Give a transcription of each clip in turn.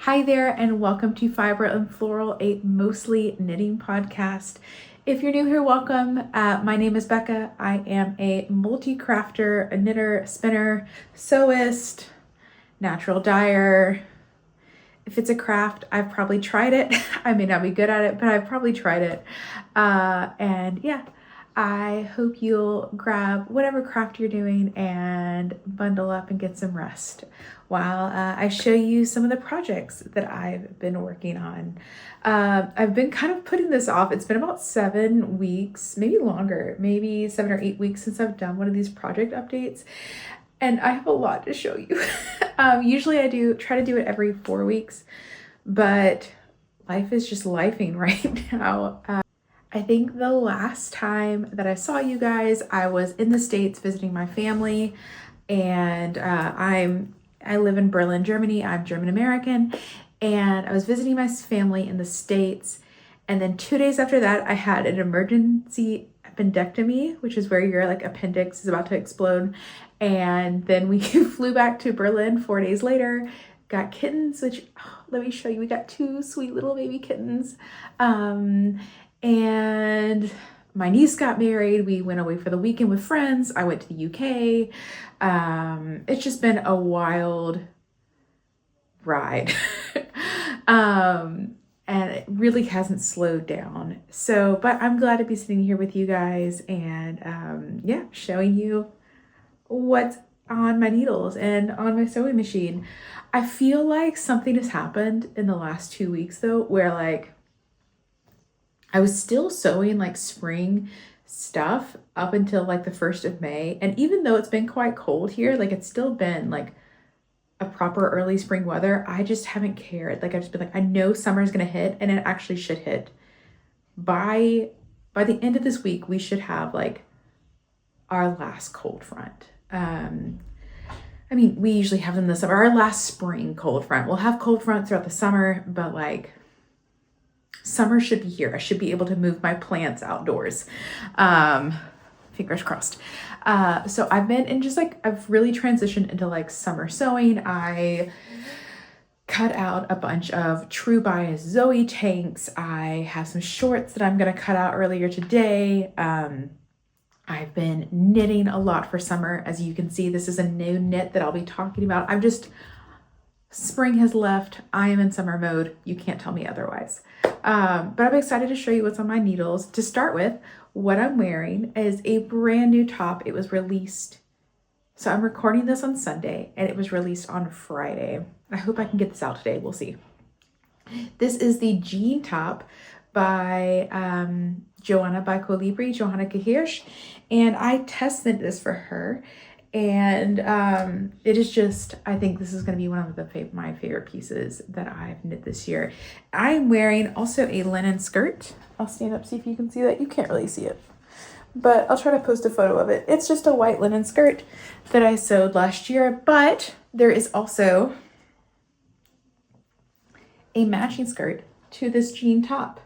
Hi there, and welcome to Fiber and Floral, a mostly knitting podcast. If you're new here, welcome. My name is Becca. I am a multi-crafter, a knitter, spinner, sewist, natural dyer. If it's a craft, I've probably tried it. I may not be good at it, but I've probably tried it. I hope you'll grab whatever craft you're doing and bundle up and get some rest while I show you some of the projects that I've been working on. I've been kind of putting this off. It's been about 7 weeks, maybe longer, maybe 7 or 8 weeks since I've done one of these project updates. And I have a lot to show you. Usually I try to do it every 4 weeks, but life is just lifing right now. I think the last time that I saw you guys, I was in the States visiting my family, and I live in Berlin, Germany. I'm German American, and I was visiting my family in the States. And then 2 days after that, I had an emergency appendectomy, which is where your appendix is about to explode. And then we flew back to Berlin 4 days later, got kittens, which let me show you. We got 2 sweet little baby kittens. And my niece got married. We went away for the weekend with friends. I went to the UK. It's just been a wild ride. And it really hasn't slowed down. But I'm glad to be sitting here with you guys and showing you what's on my needles and on my sewing machine. I feel like something has happened in the last 2 weeks though, where I was still sewing spring stuff up until the 1st of May. And even though it's been quite cold here, it's still been a proper early spring weather, I just haven't cared. I've just been I know summer's gonna hit, and it actually should hit. By the end of this week, we should have our last cold front. We usually have them this summer, our last spring cold front. We'll have cold fronts throughout the summer, but summer should be here. I should be able to move my plants outdoors. Fingers crossed. So I've been in I've really transitioned into summer sewing. I cut out a bunch of True by Zoe tanks. I have some shorts that I'm going to cut out earlier today. I've been knitting a lot for summer. As you can see, this is a new knit that I'll be talking about. Spring has left. I am in summer mode. You can't tell me otherwise. But I'm excited to show you what's on my needles. To start with, what I'm wearing is a brand new top. It was released. So I'm recording this on Sunday and it was released on Friday. I hope I can get this out today. We'll see. This is the jean top by Joanna by Colibri, Johanna Kahirsch. And I tested this for her. And it is just, I think this is going to be one of my favorite pieces that I've knit this year. I'm wearing also a linen skirt. I'll stand up, see if you can see that. You can't really see it, but I'll try to post a photo of it. It's just a white linen skirt that I sewed last year, but there is also a matching skirt to this jean top.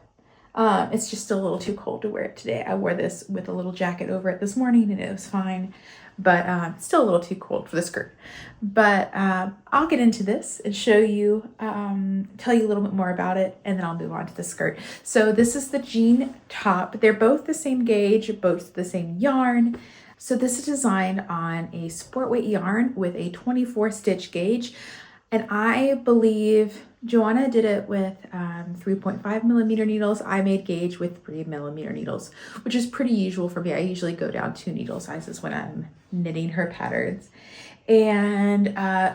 It's just a little too cold to wear it today. I wore this with a little jacket over it this morning and it was fine, but still a little too cold for the skirt. But I'll get into this and show you, tell you a little bit more about it, and then I'll move on to the skirt. So this is the jean top. They're both the same gauge, both the same yarn. So this is designed on a sport weight yarn with a 24 stitch gauge. And I believe Joanna did it with 3.5 millimeter needles. I made gauge with 3 millimeter needles, which is pretty usual for me. I usually go down 2 needle sizes when I'm knitting her patterns. And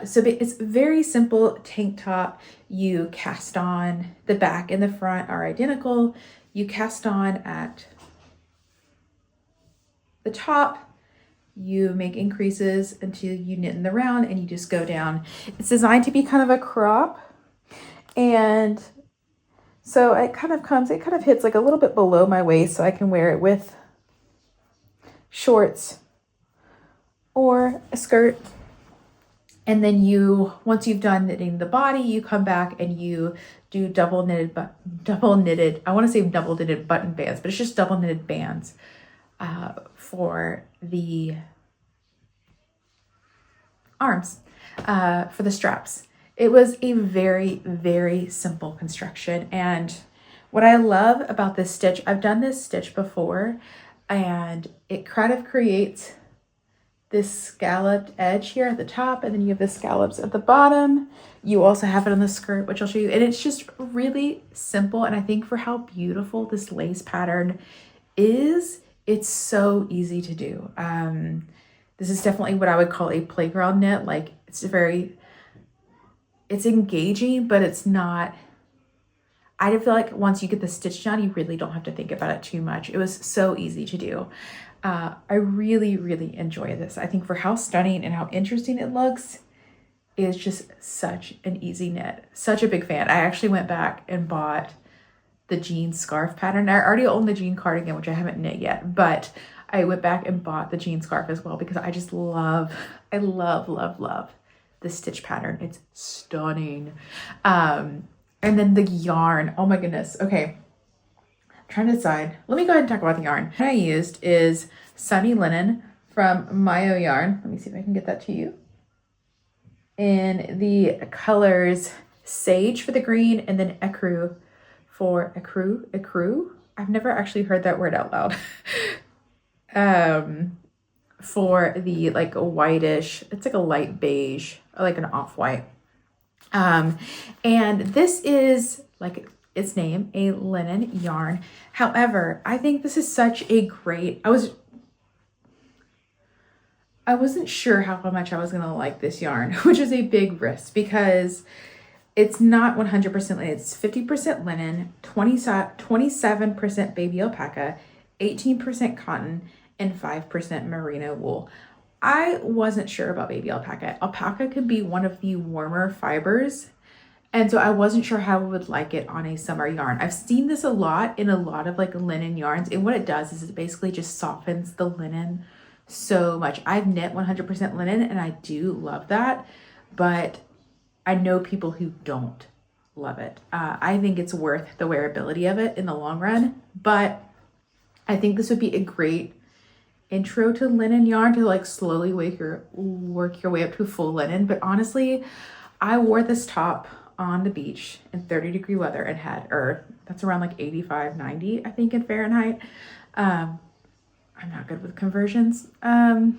so it's very simple tank top. You cast on, the back and the front are identical. You cast on at the top. You make increases until you knit in the round and you just go down. It's designed to be kind of a crop. And so it kind of hits a little bit below my waist, so I can wear it with shorts or a skirt. And then once you've done knitting the body, you come back and you do double knitted button bands, but it's just double knitted bands for the arms, for the straps. It was a very, very simple construction. And what I love about this stitch, I've done this stitch before, and it kind of creates this scalloped edge here at the top, and then you have the scallops at the bottom. You also have it on the skirt, which I'll show you. And it's just really simple. And I think for how beautiful this lace pattern is, it's so easy to do. This is definitely what I would call a playground knit. Like it's engaging, but it's not, I feel like once you get the stitch down, you really don't have to think about it too much. It was so easy to do. I really, really enjoy this. I think for how stunning and how interesting it looks, it's just such an easy knit. Such a big fan. I actually went back and bought the jean scarf pattern. I already own the jean cardigan, which I haven't knit yet, but I went back and bought the jean scarf as well because I just love the stitch pattern. It's stunning. And then the yarn. Oh my goodness. Okay. Trying to decide. Let me go ahead and talk about the yarn. What I used is Sunny Linen from Mayo Yarn. Let me see if I can get that to you. In the colors Sage for the green, and then Ecru for ecru. I've never actually heard that word out loud. For the like a whitish, it's like a light beige, or like an off-white. And this is like its name, a linen yarn. However, I think this is such a great, I wasn't sure how much I was going to like this yarn, which is a big risk because it's not 100% linen. It's 50% linen, 27% baby alpaca, 18% cotton, and 5% merino wool. I wasn't sure about baby alpaca. Alpaca can be one of the warmer fibers, and so I wasn't sure how I would like it on a summer yarn. I've seen this a lot in a lot of like linen yarns, and what it does is it basically just softens the linen so much. I've knit 100% linen, and I do love that, but I know people who don't love it. I think it's worth the wearability of it in the long run, but I think this would be a great intro to linen yarn to like slowly work your way up to full linen. But honestly, I wore this top on the beach in 30-degree weather and that's around like 85, 90, I think, in Fahrenheit. I'm not good with conversions. And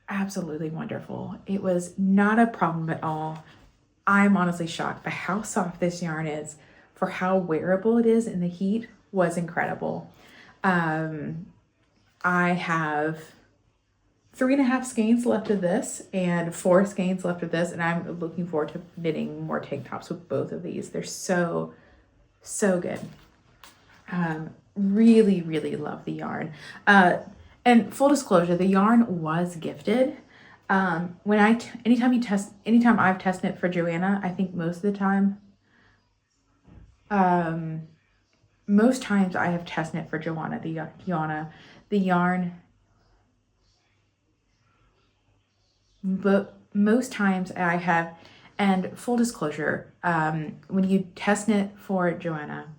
absolutely wonderful. It was not a problem at all. I'm honestly shocked by how soft this yarn is for how wearable it is in the heat. Was incredible. I have 3.5 skeins left of this and 4 skeins left of this, and I'm looking forward to knitting more tank tops with both of these. They're so good. Really, really love the yarn. And full disclosure, the yarn was gifted. Anytime I've test knit for Joanna, I think most of the time, most times I have test knit for Joanna, the yarn, but most times I have, and full disclosure, when you test knit for Joanna,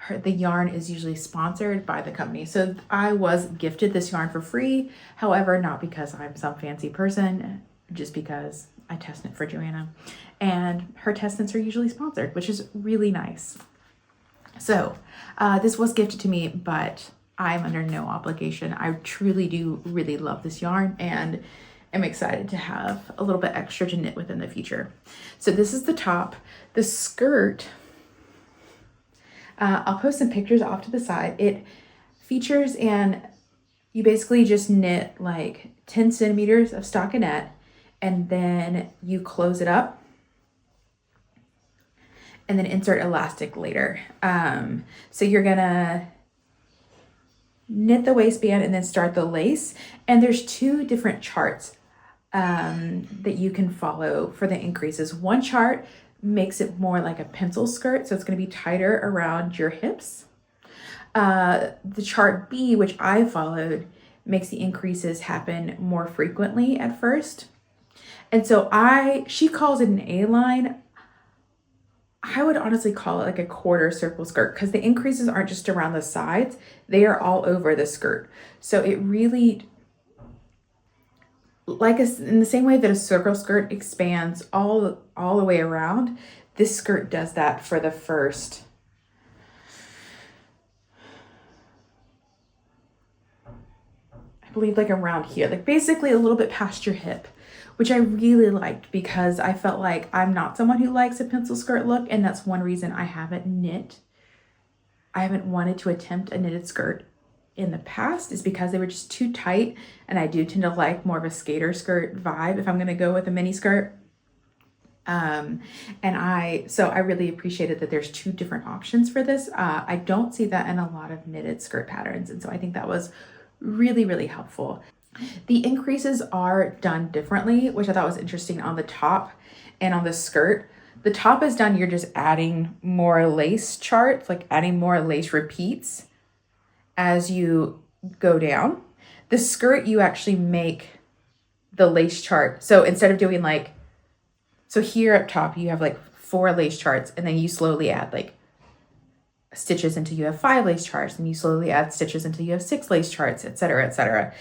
the yarn is usually sponsored by the company. So I was gifted this yarn for free. However, not because I'm some fancy person, just because I test knit for Joanna, and her test knits are usually sponsored, which is really nice. So this was gifted to me, but I'm under no obligation. I truly do really love this yarn and am excited to have a little bit extra to knit with in the future. So this is the top. The skirt, I'll post some pictures off to the side. It features, and you basically just knit like 10 centimeters of stockinette, and then you close it up and then insert elastic later. So you're gonna knit the waistband and then start the lace. And there's 2 different charts that you can follow for the increases. One chart makes it more like a pencil skirt, so it's gonna be tighter around your hips. The chart B, which I followed, makes the increases happen more frequently at first. And so she calls it an A-line. I would honestly call it like a quarter circle skirt, because the increases aren't just around the sides, they are all over the skirt. So it really in the same way that a circle skirt expands all the way around, this skirt does that for the first, I believe, like around here, like basically a little bit past your hip, which I really liked because I felt like I'm not someone who likes a pencil skirt look, and that's one reason I haven't wanted to attempt a knitted skirt in the past, is because they were just too tight, and I do tend to like more of a skater skirt vibe if I'm going to go with a mini skirt. So I really appreciated that there's two different options for this. I don't see that in a lot of knitted skirt patterns, and so I think that was really, really helpful. The increases are done differently, which I thought was interesting on the top and on the skirt. The top is done, you're just adding more lace charts, like adding more lace repeats as you go down. The skirt, you actually make the lace chart. So instead of doing like, so here up top, you have like 4 lace charts, and then you slowly add like stitches until you have 5 lace charts, and you slowly add stitches until you have 6 lace charts, etc., etc.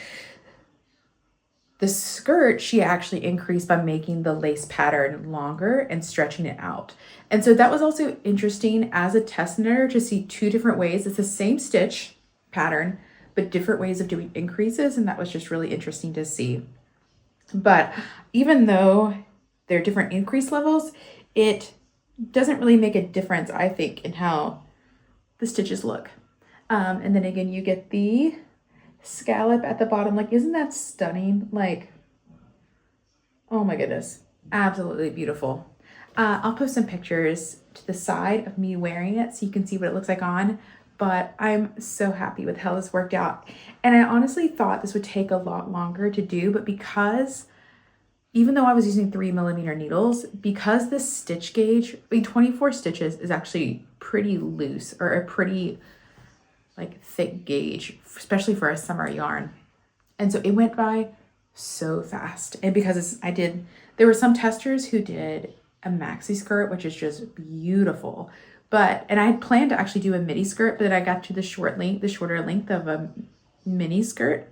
The skirt, she actually increased by making the lace pattern longer and stretching it out. And so that was also interesting as a test knitter to see 2 different ways. It's the same stitch pattern, but different ways of doing increases. And that was just really interesting to see. But even though they're different increase levels, it doesn't really make a difference, I think, in how the stitches look. And then again, you get the scallop at the bottom. Like, isn't that stunning? Like, oh my goodness, absolutely beautiful. I'll post some pictures to the side of me wearing it so you can see what it looks like on, but I'm so happy with how this worked out. And I honestly thought this would take a lot longer to do, but because even though I was using 3mm needles, because this stitch gauge, 24 stitches is actually pretty loose, or a pretty like thick gauge, especially for a summer yarn. And so it went by so fast. And because there were some testers who did a maxi skirt, which is just beautiful. And I had planned to actually do a midi skirt, but then I got to the shorter length of a mini skirt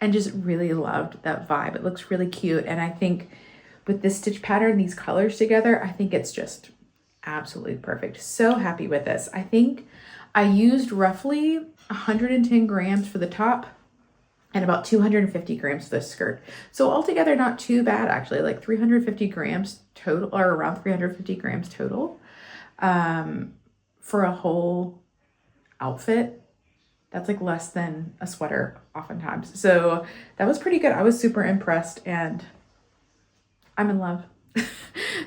and just really loved that vibe. It looks really cute. And I think with this stitch pattern, these colors together, I think it's just absolutely perfect. So happy with this. I think I used roughly 110 grams for the top and about 250 grams for the skirt. So altogether, not too bad, actually, like 350 grams total, or around 350 grams total for a whole outfit. That's like less than a sweater oftentimes. So that was pretty good. I was super impressed, and I'm in love.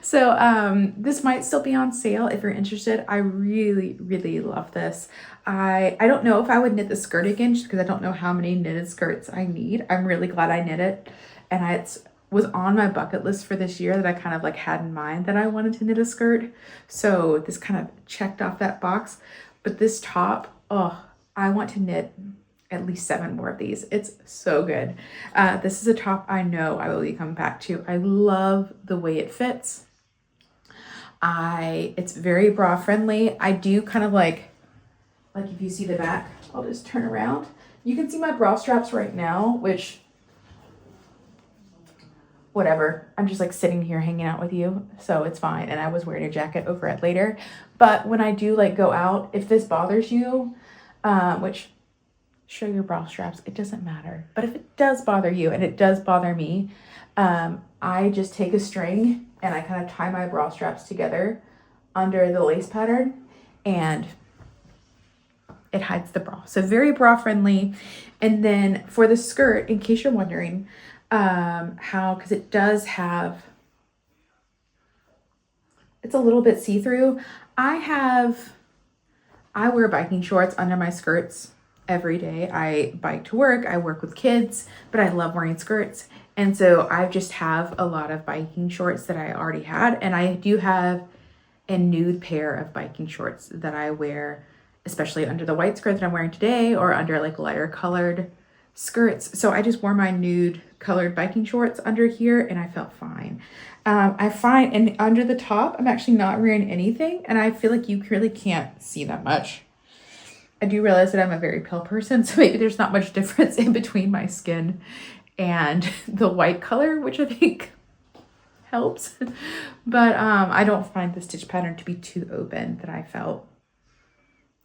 So this might still be on sale if you're interested. I really, really love this. I don't know if I would knit the skirt again, just because I don't know how many knitted skirts I need. I'm really glad I knit it, and it was on my bucket list for this year that I kind of like had in mind that I wanted to knit a skirt. So this kind of checked off that box. But this top, oh, I want to knit at least 7 more of these. It's so good. This is a top I know I will be coming back to. I love the way it fits. It's very bra friendly. I do kind of like if you see the back, I'll just turn around. You can see my bra straps right now, which, whatever. I'm just like sitting here hanging out with you, so it's fine. And I was wearing a jacket over it later. But when I do like go out, if this bothers you, which, show your bra straps, it doesn't matter. But if it does bother you, and it does bother me, I just take a string and I kind of tie my bra straps together under the lace pattern, and it hides the bra. So very bra friendly. And then for the skirt, in case you're wondering because it does have, it's a little bit see-through. I wear biking shorts under my skirts every day. I bike to work, I work with kids, but I love wearing skirts. And so I just have a lot of biking shorts that I already had. And I do have a nude pair of biking shorts that I wear, especially under the white skirt that I'm wearing today, or under like lighter colored skirts. So I just wore my nude colored biking shorts under here, and I felt fine. I find, and under the top, I'm actually not wearing anything, and I feel like you really can't see that much. I do realize that I'm a very pale person, so maybe there's not much difference in between my skin and the white color, which I think helps. But I don't find the stitch pattern to be too open that I felt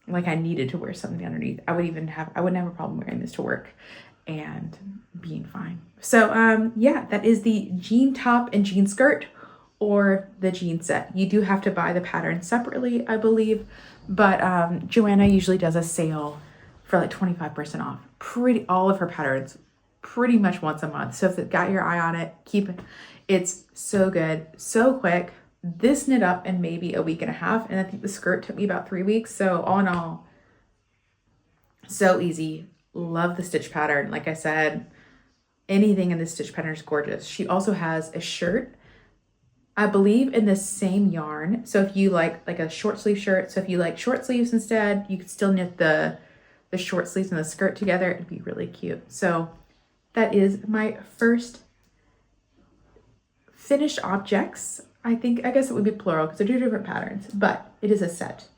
like I needed to wear something underneath. I wouldn't have a problem wearing this to work and being fine. So yeah, that is the jean top and jean skirt, or the jean set. You do have to buy the pattern separately, I believe, but Joanna usually does a sale for like 25% off. All of her patterns pretty much once a month. So if it got your eye on it, keep it. It's so good, so quick. This knit up in maybe a week and a half, and I think the skirt took me about 3 weeks. So all in all, so easy. Love the stitch pattern. Like I said, anything in this stitch pattern is gorgeous. She also has a shirt, I believe, in the same yarn. So if you like a short sleeve shirt, so if you like short sleeves instead, you could still knit the short sleeves and the skirt together. It'd be really cute. So that is my first finished objects. I guess it would be plural because they're two different patterns, but it is a set.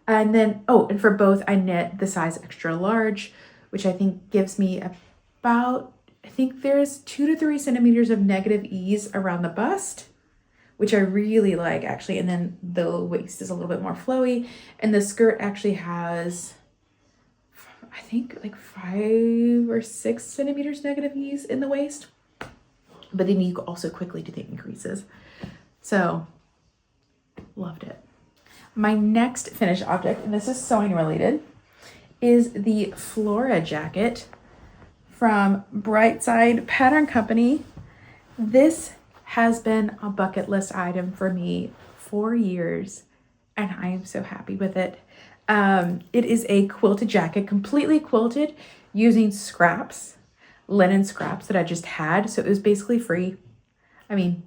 And then, and for both, I knit the size extra large, which I think gives me about, I think there's 2 to 3 centimeters of negative ease around the bust, which I really like actually. And then the waist is a little bit more flowy, and the skirt actually has, I think, like 5 or 6 centimeters negative ease in the waist. But then you also quickly do the increases. So loved it. My next finished object, and this is sewing related, is the Flora jacket from Brightside Pattern Company. This has been a bucket list item for me for years, and I am so happy with it. It is a quilted jacket, completely quilted using scraps, linen scraps that I just had. So it was basically free. I mean,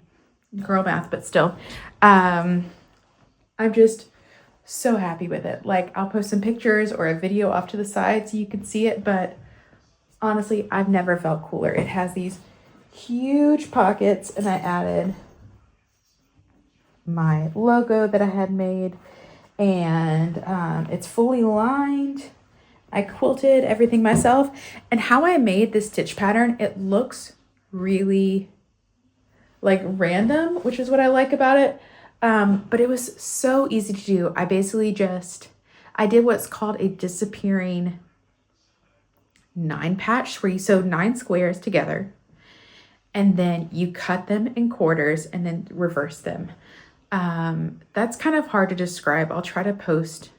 girl math, but still. I'm just so happy with it. Like, I'll post some pictures or a video off to the side so you can see it, but honestly, I've never felt cooler. It has these huge pockets, and I added my logo that I had made, and it's fully lined. I quilted everything myself, and how I made this stitch pattern, it looks really like random, which is what I like about it. But it was so easy to do. I basically I did what's called a disappearing 9 patch, where you sew 9 squares together and then you cut them in quarters and then reverse them. That's kind of hard to describe. I'll try to post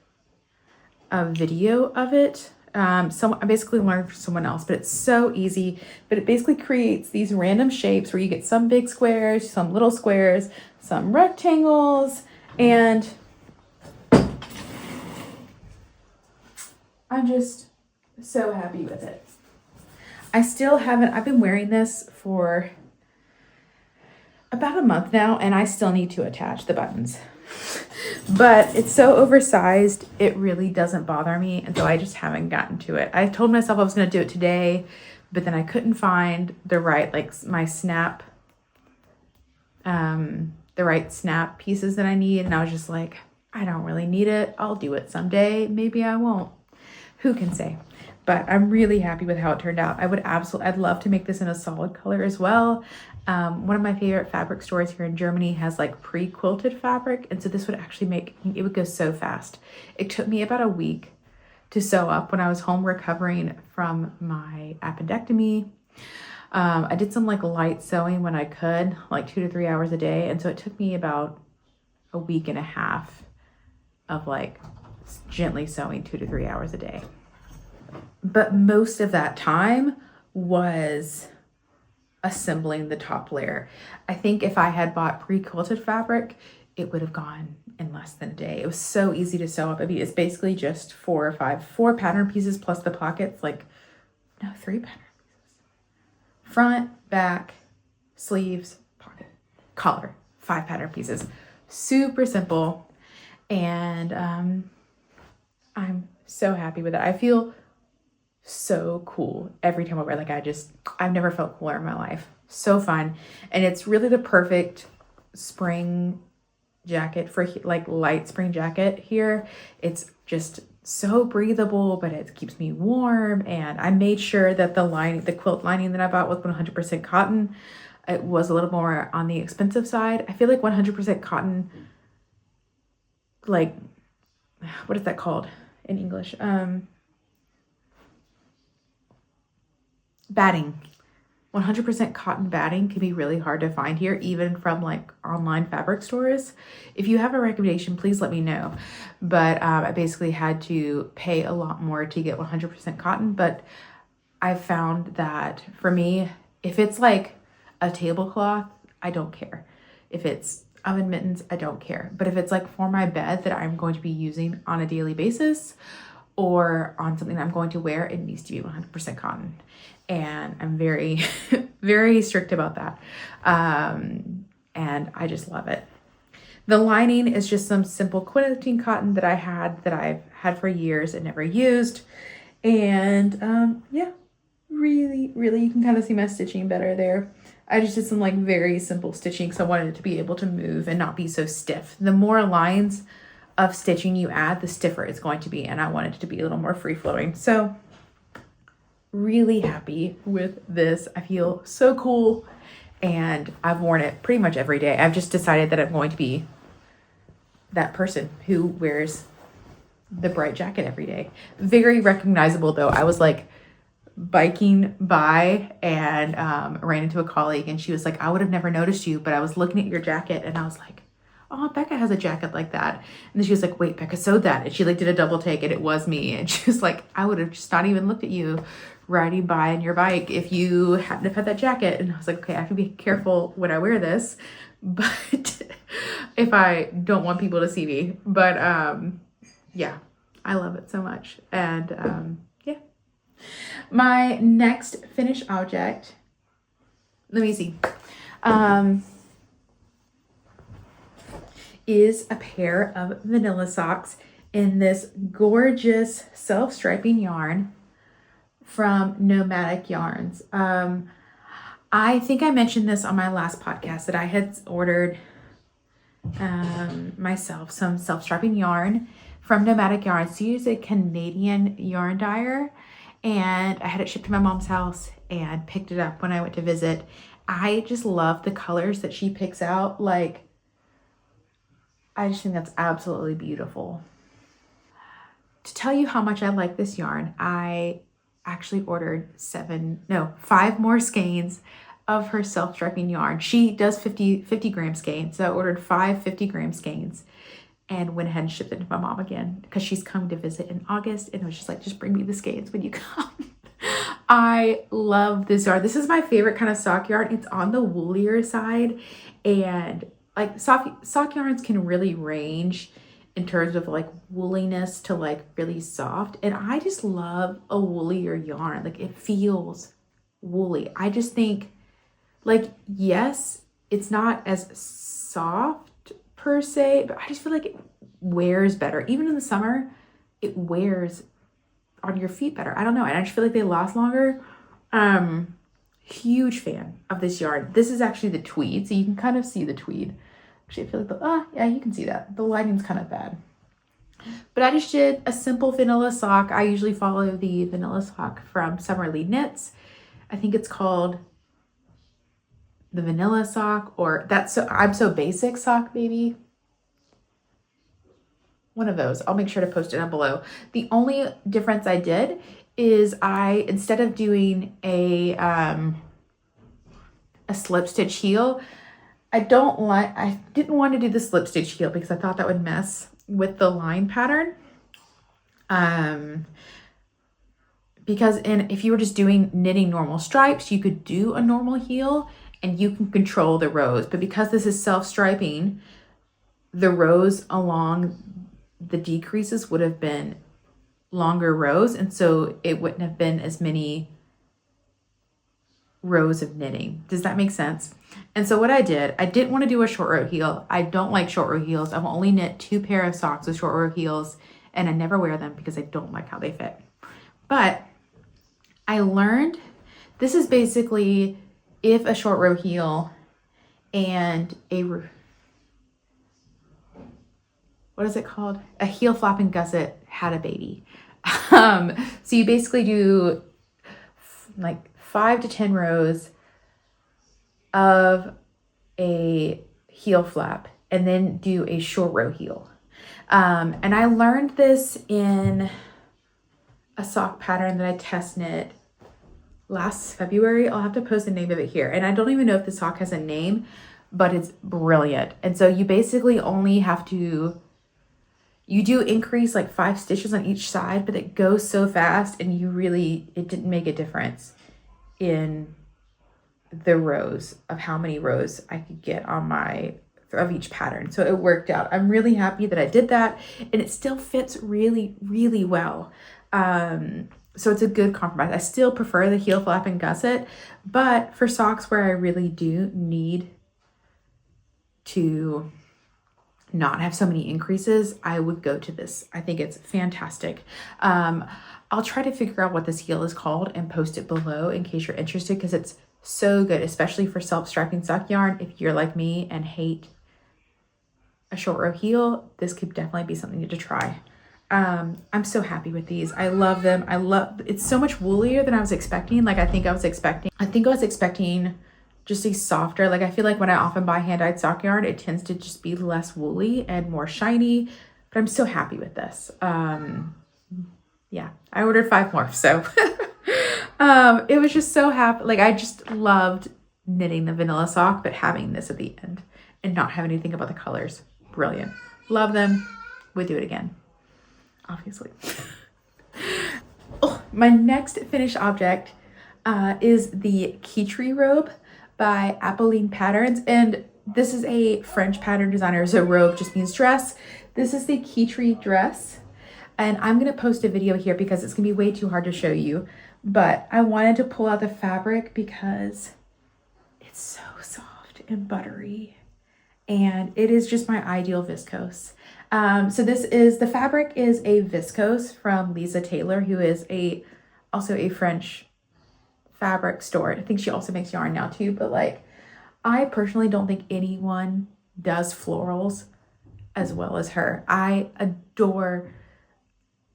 a video of it. I basically learned from someone else, but it's so easy. But it basically creates these random shapes where you get some big squares, some little squares, some rectangles, and I'm just so happy with it. I've been wearing this for about a month now, and I still need to attach the buttons. But it's so oversized, it really doesn't bother me, and so I just haven't gotten to it. I told myself I was going to do it today, but then I couldn't find the right, my snap, the right snap pieces that I need, and I was just like, I don't really need it. I'll do it someday. Maybe I won't. Who can say? But I'm really happy with how it turned out. I'd love to make this in a solid color as well. One of my favorite fabric stores here in Germany has like pre-quilted fabric. And so this would actually it would go so fast. It took me about a week to sew up when I was home recovering from my appendectomy. I did some light sewing when I could, 2 to 3 hours a day. And so it took me about a week and a half of gently sewing 2 to 3 hours a day. But most of that time was assembling the top layer. I think if I had bought pre-quilted fabric, it would have gone in less than a day. It was so easy to sew up. I mean, it's basically just 4 pattern pieces plus the pockets, 3 pattern pieces. Front, back, sleeves, pocket, collar, 5 pattern pieces. Super simple. And I'm so happy with it. I feel so cool every time I wear I've never felt cooler in my life. So fun. And it's really the perfect spring jacket for light spring jacket here. It's just so breathable, but it keeps me warm. And I made sure that the quilt lining that I bought was 100% cotton. It was a little more on the expensive side. I feel like 100% cotton, like, what is that called in English? Batting. 100% cotton batting can be really hard to find here, even from like online fabric stores. If you have a recommendation, please let me know. But I basically had to pay a lot more to get 100% cotton. But I found that for me, if it's like a tablecloth, I don't care. If it's oven mittens, I don't care. But if it's like for my bed that I'm going to be using on a daily basis, or on something I'm going to wear, it needs to be 100% cotton. And I'm very, very strict about that. And I just love it. The lining is just some simple quilting cotton that I've had for years and never used. And yeah, really, you can kind of see my stitching better there. I just did some like very simple stitching because I wanted it to be able to move and not be so stiff. The more lines of stitching you add, the stiffer it's going to be, and I wanted it to be a little more free-flowing. So really happy with this. I feel so cool, and I've worn it pretty much every day. I've just decided that I'm going to be that person who wears the bright jacket every day. Very recognizable though. I was like biking by and ran into a colleague, and she was like, I would have never noticed you, but I was looking at your jacket and I was like, oh, Becca has a jacket like that. And then she was like, wait, Becca sewed that. And she like did a double take and it was me. And she was like, I would have just not even looked at you riding by on your bike if you hadn't have had that jacket. And I was like, okay, I have to be careful when I wear this, but if I don't want people to see me. But yeah, I love it so much. And yeah. My next finished object, let me see. Is a pair of vanilla socks in this gorgeous self-striping yarn from Nomadic Yarns. I think I mentioned this on my last podcast that I had ordered myself some self-striping yarn from Nomadic Yarns. She is a Canadian yarn dyer, and I had it shipped to my mom's house and picked it up when I went to visit. I just love the colors that she picks out. Like, I just think that's absolutely beautiful. To tell you how much I like this yarn, I actually ordered 5 more skeins of her self-striping yarn. She does 50 gram skeins, so I ordered 5 50-gram skeins and went ahead and shipped it to my mom again because she's coming to visit in August, and I was just like, just bring me the skeins when you come. I love this yarn. This is my favorite kind of sock yarn. It's on the woolier side, and like sock yarns can really range in terms of like wooliness to like really soft. And I just love a woolier yarn. Like, it feels woolly. I just think, like, yes, it's not as soft per se, but I just feel like it wears better. Even in the summer, it wears on your feet better. I don't know. And I just feel like they last longer. Huge fan of this yarn. This is actually the tweed, so you can kind of see the tweed. Actually, I feel like yeah, you can see that. The lighting's kind of bad. But I just did a simple vanilla sock. I usually follow the vanilla sock from Summerly Knits. I think it's called the vanilla sock, or I'm so basic sock, maybe. One of those. I'll make sure to post it down below. The only difference I did is instead of doing a slip stitch heel, I didn't want to do the slip stitch heel because I thought that would mess with the line pattern. Because if you were just doing knitting normal stripes, you could do a normal heel and you can control the rows. But because this is self-striping, the rows along the decreases would have been longer rows, and so it wouldn't have been as many rows of knitting. Does that make sense? And so what I didn't want to do a short row heel. I don't like short row heels. I've only knit 2 pair of socks with short row heels, and I never wear them because I don't like how they fit. But I learned this is basically if a short row heel and what is it called? A heel flap and gusset had a baby. So you basically do like 5 to 10 rows of a heel flap and then do a short row heel. And I learned this in a sock pattern that I test knit last February. I'll have to post the name of it here. And I don't even know if the sock has a name, but it's brilliant. And so you basically only have to, you do increase like 5 stitches on each side, but it goes so fast and it didn't make a difference in the rows of how many rows I could get on of each pattern. So it worked out. I'm really happy that I did that, and it still fits really, really well. So it's a good compromise. I still prefer the heel flap and gusset, but for socks where I really do need to not have so many increases, I would go to this. I think it's fantastic. I'll try to figure out what this heel is called and post it below in case you're interested, because it's so good, especially for self-striping sock yarn. If you're like me and hate a short row heel, this could definitely be something to try. I'm so happy with these. I love them. It's so much woolier than I was expecting. Like I think I was expecting just a softer, like I feel like when I often buy hand-dyed sock yarn, it tends to just be less woolly and more shiny, but I'm so happy with this. Yeah, I ordered 5 more, so it was just so happy. Like I just loved knitting the vanilla sock, but having this at the end and not having anything about the colors. Brilliant. Love them. Would do it again, obviously. Oh, my next finished object is the Keytree robe by Apolline Patterns. And this is a French pattern designer, so robe just means dress. This is the Keytree dress. And I'm going to post a video here because it's going to be way too hard to show you. But I wanted to pull out the fabric because it's so soft and buttery. And it is just my ideal viscose. So the fabric is a viscose from Lisa Taylor, who is also a French fabric store. I think she also makes yarn now too, but like, I personally don't think anyone does florals as well as her. I adore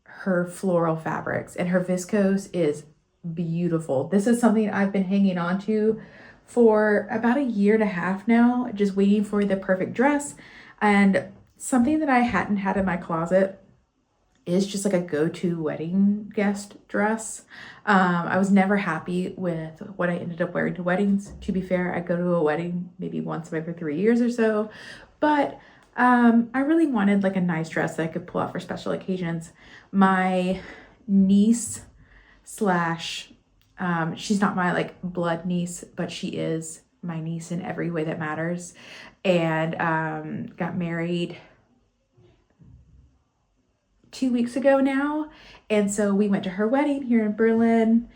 her floral fabrics, and her viscose is beautiful. This is something I've been hanging on to for about 1.5 years now, just waiting for the perfect dress. And something that I hadn't had in my closet is just like a go-to wedding guest dress. I was never happy with what I ended up wearing to weddings. To be fair, I go to a wedding maybe once every 3 years or so, but I really wanted like a nice dress that I could pull out for special occasions. My niece slash she's not my like blood niece, but she is my niece in every way that matters, and got married 2 weeks ago now. And so we went to her wedding here in Berlin,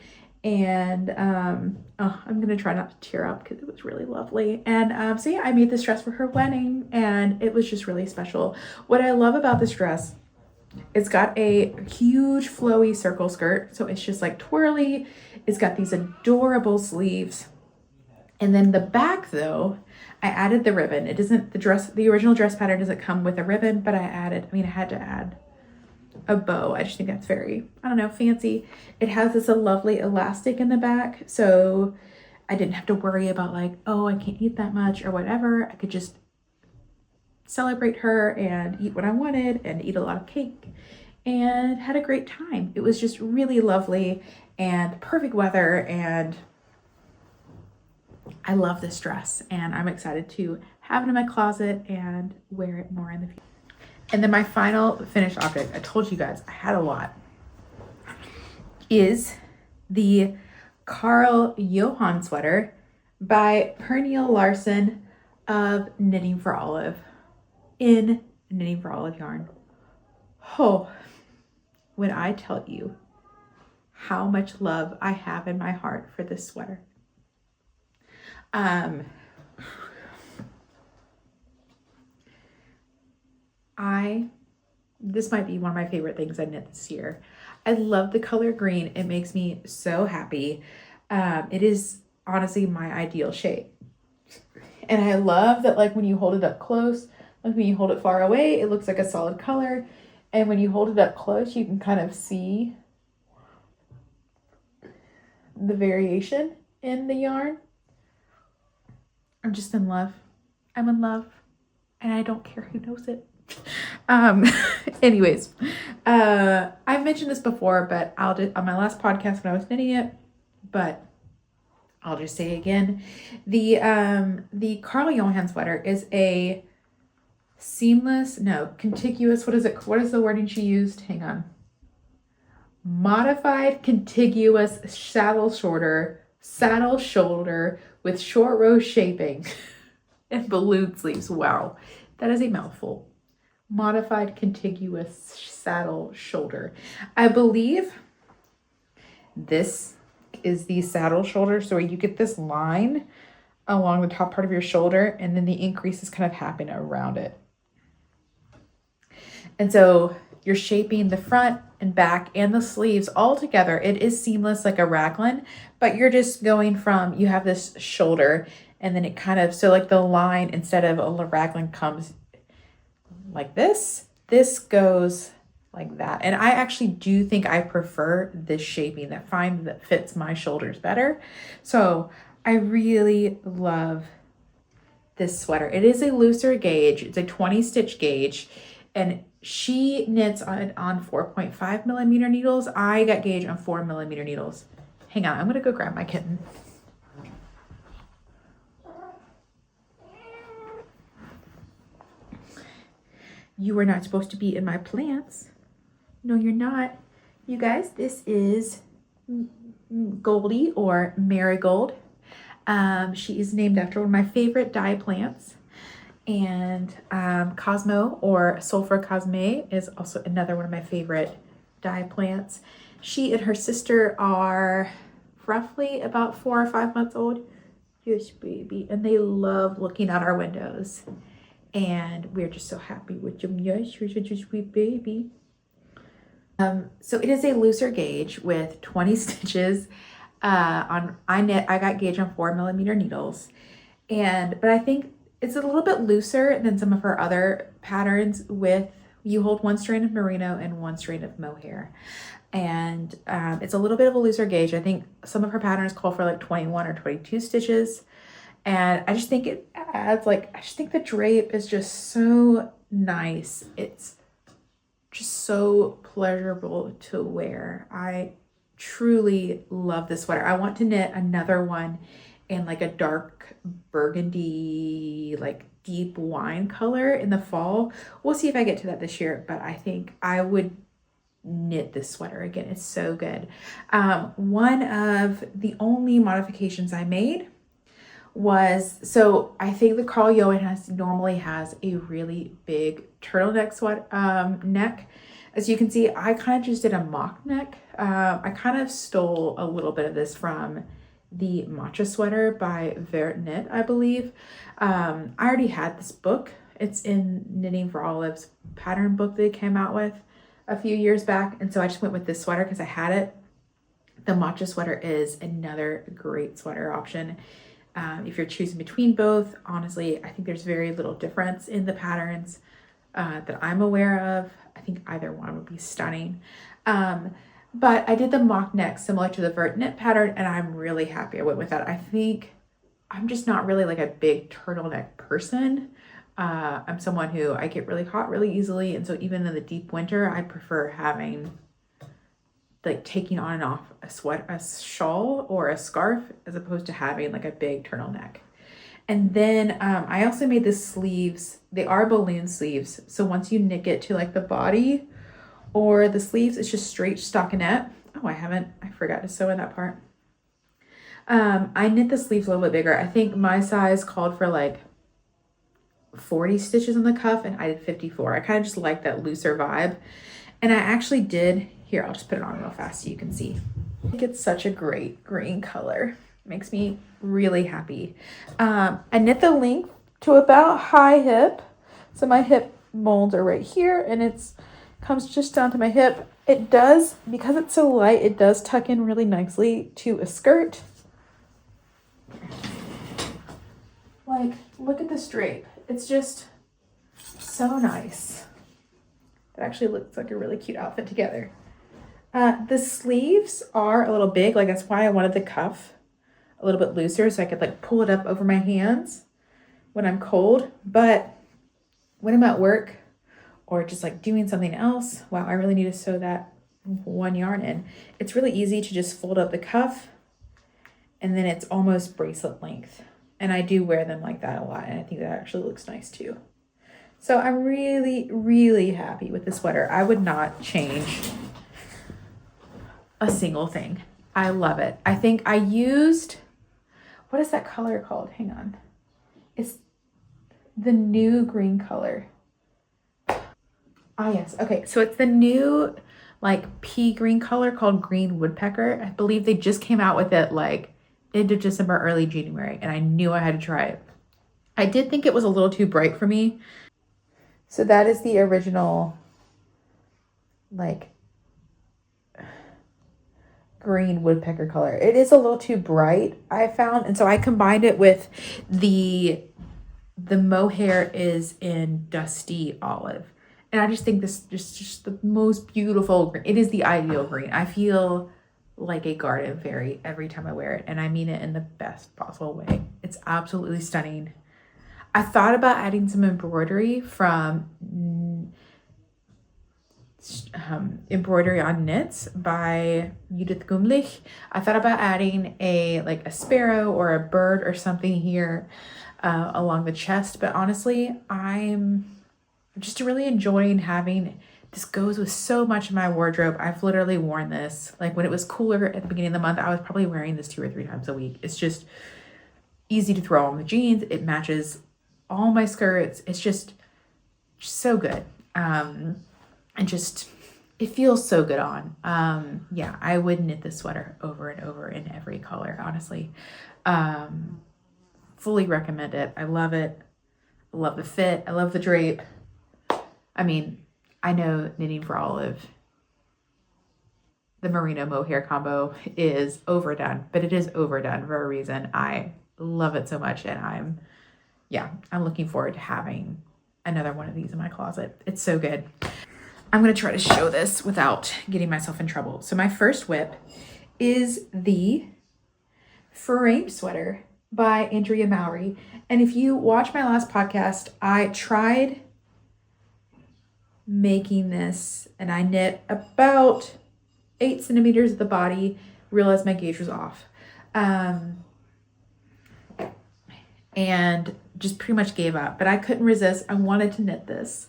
and I'm gonna try not to tear up because it was really lovely. And so yeah, I made this dress for her wedding, and it was just really special. What I love about this dress, it's got a huge flowy circle skirt, so it's just like twirly. It's got these adorable sleeves, and then the back though, I added the ribbon. It doesn't, the original dress pattern doesn't come with a ribbon, but I had to add a bow. I just think that's very, I don't know, fancy. It has this lovely elastic in the back, so I didn't have to worry about like, oh, I can't eat that much or whatever. I could just celebrate her and eat what I wanted and eat a lot of cake, and had a great time. It was just really lovely and perfect weather, and I love this dress, and I'm excited to have it in my closet and wear it more in the future. And then my final finished object, I told you guys I had a lot, is the Karl Johan Sweater by Pernille Larsen of Knitting for Olive in Knitting for Olive yarn. Oh, when I tell you how much love I have in my heart for this sweater. This might be one of my favorite things I knit this year. I love the color green. It makes me so happy. It is honestly my ideal shade. And I love that, like when you hold it up close, like when you hold it far away, it looks like a solid color. And when you hold it up close, you can kind of see the variation in the yarn. I'm just in love. I'm in love. And I don't care who knows it. Anyways, I've mentioned this before, but I'll just, on my last podcast when I was knitting it, but I'll just say again, the Karl Johan sweater is a contiguous, what is the wording she used? Hang on. Modified contiguous saddle shoulder with short row shaping and balloon sleeves. Wow, that is a mouthful. Modified contiguous saddle shoulder. I believe this is the saddle shoulder, so you get this line along the top part of your shoulder, and then the increases kind of happen around it. And so you're shaping the front and back and the sleeves all together. It is seamless like a raglan, but you're just going from, you have this shoulder, and then it kind of, so like the line, instead of a raglan comes like this goes like that. And I actually do think I prefer this shaping, that fits my shoulders better. So I really love this sweater. It is a looser gauge. It's a 20 stitch gauge, and she knits on 4.5 millimeter needles. I got gauge on 4 millimeter needles. Hang on, I'm gonna go grab my kitten. You are not supposed to be in my plants. No, you're not. You guys, this is Goldie, or Marigold. She is named after one of my favorite dye plants. And Cosmo, or Sulfur Cosme, is also another one of my favorite dye plants. She and her sister are roughly about 4 or 5 months old. Yes, baby. And they love looking out our windows. And we're just so happy with them. Yes, you're such a sweet baby. So it is a looser gauge with 20 stitches. I got gauge on 4 millimeter needles. But I think it's a little bit looser than some of her other patterns. You hold 1 strand of merino and 1 strand of mohair. And it's a little bit of a looser gauge. I think some of her patterns call for like 21 or 22 stitches. And I just think it adds, I just think the drape is just so nice. It's just so pleasurable to wear. I truly love this sweater. I want to knit another one in like a dark burgundy, like deep wine color in the fall. We'll see if I get to that this year, but I think I would knit this sweater again. It's so good. One of the only modifications I made was, so I think the Karl Johan normally has a really big turtleneck neck. As you can see, I kind of just did a mock neck. I kind of stole a little bit of this from the Matcha Sweater by Vert Knit, I believe. I already had this book. It's in Knitting for Olive's pattern book they came out with a few years back. And so I just went with this sweater because I had it. The Matcha Sweater is another great sweater option. If you're choosing between both, honestly, I think there's very little difference in the patterns that I'm aware of. I think either one would be stunning. But I did the mock neck similar to the Vert Knit pattern, and I'm really happy I went with that. I think I'm just not really like a big turtleneck person. I'm someone who I get really hot really easily, and so even in the deep winter, I prefer having taking on and off a shawl or a scarf as opposed to having like a big turtleneck. And then I also made the sleeves. They are balloon sleeves. So once you knit it to like the body or the sleeves, it's just straight stockinette. Oh, I forgot to sew in that part. I knit the sleeves a little bit bigger. I think my size called for like 40 stitches on the cuff, and I did 54. I kind of just like that looser vibe. And I actually did, here, I'll just put it on real fast so you can see. I think it's such a great green color. Makes me really happy. I knit the length to about high hip. So my hip molds are right here, and it's comes just down to my hip. It does, because it's so light, it does tuck in really nicely to a skirt. Like, look at this drape. It's just so nice. That actually looks like a really cute outfit together. The sleeves are a little big, like that's why I wanted the cuff a little bit looser so I could like pull it up over my hands when I'm cold. But when I'm at work or just like doing something else, wow, I really need to sew that one yarn in. It's really easy to just fold up the cuff and then it's almost bracelet length. And I do wear them like that a lot, and I think that actually looks nice too. So I'm really, really happy with the sweater. I would not change a single thing. I love it. I think I used, what is that color called? Hang on. It's the new green color. Ah, yes. Okay. So it's the new like pea green color called Green Woodpecker. I believe they just came out with it like end of December, early January, and I knew I had to try it. I did think it was a little too bright for me. So that is the original like green woodpecker color. It is a little too bright, I found, and so I combined it with the mohair is in dusty olive, and I just think this is just the most beautiful green. It is the ideal green. I feel like a garden fairy every time I wear it, and I mean it in the best possible way. It's absolutely stunning. I thought about adding some embroidery from Embroidery on Knits by Judith Gumlich. I thought about adding a sparrow or a bird or something here along the chest, but honestly, I'm just really enjoying having this. Goes with so much of my wardrobe. I've literally worn this like when it was cooler at the beginning of the month. I was probably wearing this 2 or 3 times a week. It's just easy to throw on the jeans. It matches all my skirts. It's just so good. And just, it feels so good on. Yeah, I would knit this sweater over and over in every color, honestly. Fully recommend it. I love it. I love the fit. I love the drape. I mean, I know Knitting for Olive, the merino mohair combo is overdone, but it is overdone for a reason. I love it so much, and I'm looking forward to having another one of these in my closet. It's so good. I'm going to try to show this without getting myself in trouble. So my first whip is the Frame Sweater by Andrea Mowry. And if you watch my last podcast, I tried making this and I knit about 8 centimeters of the body, realized my gauge was off. And just pretty much gave up, but I couldn't resist. I wanted to knit this.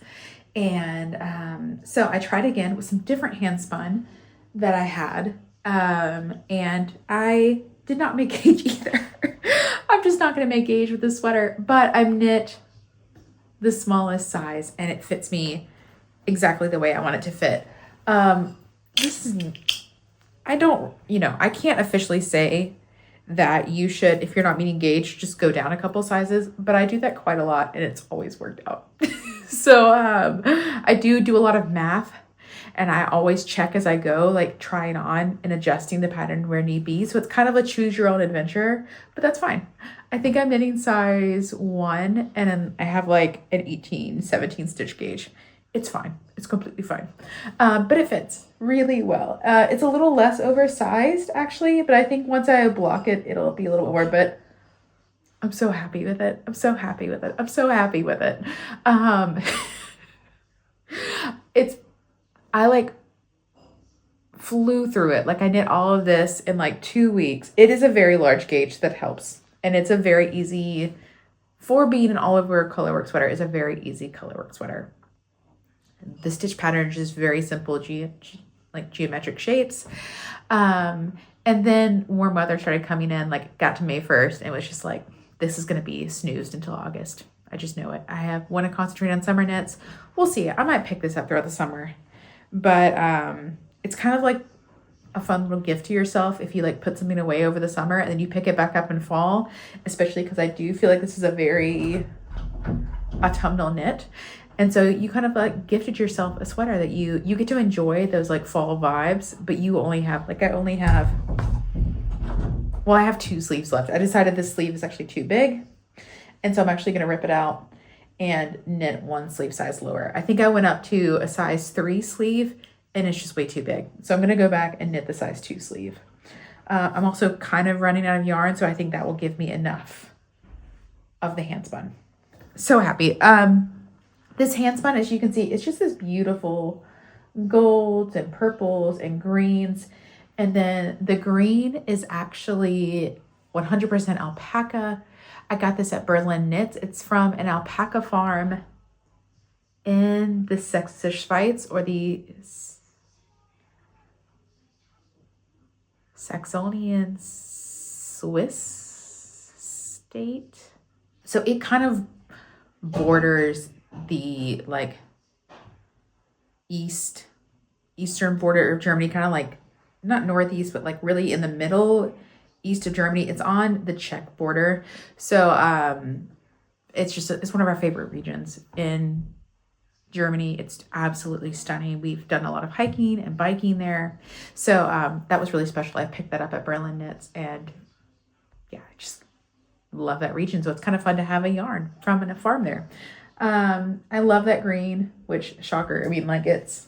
And so I tried again with some different hand spun that I had. And I did not make gauge either. I'm just not going to make gauge with this sweater, but I've knit the smallest size and it fits me exactly the way I want it to fit. I can't officially say that you should, if you're not meeting gauge, just go down a couple sizes, but I do that quite a lot and it's always worked out. So I do a lot of math, and I always check as I go, like trying on and adjusting the pattern where need be. So it's kind of a choose your own adventure, but that's fine. I think I'm knitting size 1 and then I have like an 18, 17 stitch gauge. It's fine. It's completely fine. But it fits really well. It's a little less oversized actually, but I think once I block it, it'll be a little more, but I'm so happy with it. I'm so happy with it. I'm so happy with it. I like flew through it. Like I knit all of this in like 2 weeks. It is a very large gauge that helps. And it's a very easy, for being an all over colorwork sweater, is a very easy colorwork sweater. The stitch pattern is just very simple, like geometric shapes. And then warm weather started coming in, like got to May 1st, and it was just like, this is going to be snoozed until August. I just know it. I want to concentrate on summer knits. We'll see. I might pick this up throughout the summer, but it's kind of like a fun little gift to yourself if you like put something away over the summer and then you pick it back up in fall, especially because I do feel like this is a very autumnal knit. And so you kind of like gifted yourself a sweater that you get to enjoy those like fall vibes, but you only have, like I have 2 sleeves left. I decided this sleeve is actually too big. And so I'm actually going to rip it out and knit one sleeve size lower. I think I went up to a size 3 sleeve and it's just way too big. So I'm gonna go back and knit the size 2 sleeve. I'm also kind of running out of yarn, so I think that will give me enough of the handspun. So happy. This handspun, as you can see, it's just this beautiful golds and purples and greens. And then the green is actually 100% alpaca. I got this at Berlin Knits. It's from an alpaca farm in the Sächsische Schweiz, or the Saxonian Swiss state. So it kind of borders the like eastern border of Germany, kind of like not northeast, but like really in the middle east of Germany. It's on the Czech border. So it's one of our favorite regions in Germany. It's absolutely stunning. We've done a lot of hiking and biking there. So that was really special. I picked that up at Berlin Knits, and yeah, I just love that region. So it's kind of fun to have a yarn from a farm there. I love that green, which, shocker, I mean, like it's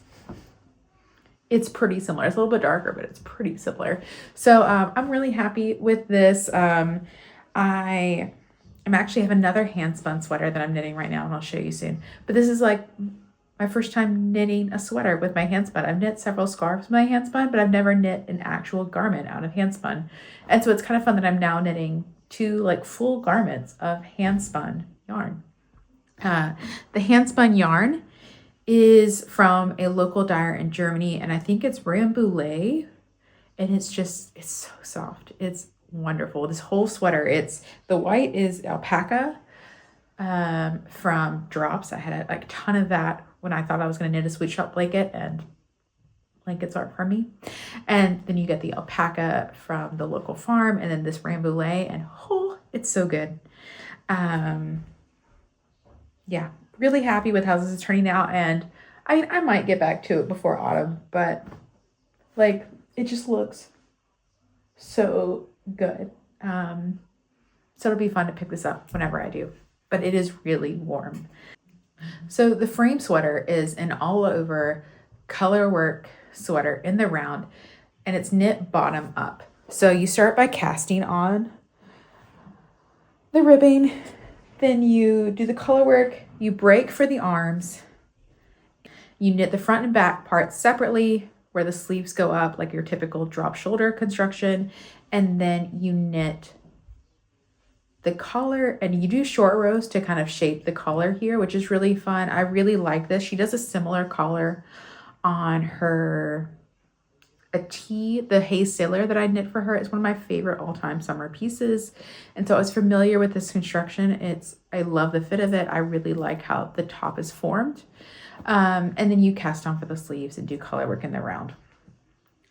pretty similar. It's a little bit darker, but it's pretty similar. So I'm really happy with this. I actually have another handspun sweater that I'm knitting right now, and I'll show you soon. But this is like my first time knitting a sweater with my handspun. I've knit several scarves with my handspun, but I've never knit an actual garment out of handspun. And so it's kind of fun that I'm now knitting 2 like full garments of handspun yarn. The handspun yarn is from a local dyer in Germany, and I think it's ramble, and it's so soft. It's wonderful. This whole sweater, the white is alpaca from Drops. I had a ton of that when I thought I was going to knit a sweet shop blanket, and blankets aren't for me. And then you get the alpaca from the local farm, and then this ramble, and it's so good. Yeah, really happy with how this is turning out, and I might get back to it before autumn, but like it just looks so good. So it'll be fun to pick this up whenever I do, but it is really warm. So the frame sweater is an all over color work sweater in the round, and it's knit bottom up. So you start by casting on the ribbing, then you do the color work, you break for the arms, you knit the front and back parts separately where the sleeves go up like your typical drop shoulder construction, and then you knit the collar, and you do short rows to kind of shape the collar here, which is really fun. I really like this. She does a similar collar on her the Hay Sailor that I knit for her. It's one of my favorite all-time summer pieces, and so I was familiar with this construction. I love the fit of it. I really like how the top is formed, and then you cast on for the sleeves and do color work in the round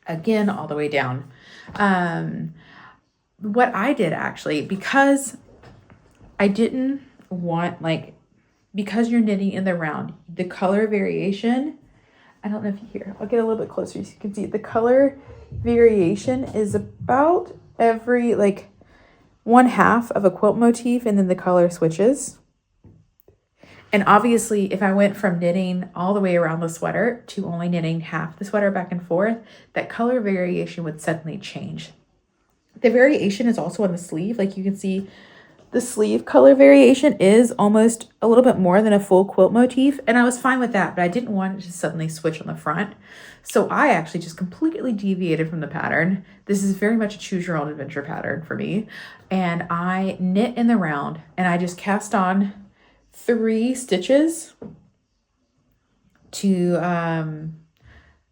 again all the way down. What I did actually, because I didn't want, because you're knitting in the round, the color variation, I don't know if you hear, I'll get a little bit closer so you can see. The color variation is about every 1/2 of a quilt motif, and then the color switches. And obviously, if I went from knitting all the way around the sweater to only knitting half the sweater back and forth, that color variation would suddenly change. The variation is also on the sleeve. Like you can see, the sleeve color variation is almost a little bit more than a full quilt motif, and I was fine with that, but I didn't want it to suddenly switch on the front. So I actually just completely deviated from the pattern. This is very much a choose your own adventure pattern for me. And I knit in the round, and I just cast on 3 stitches to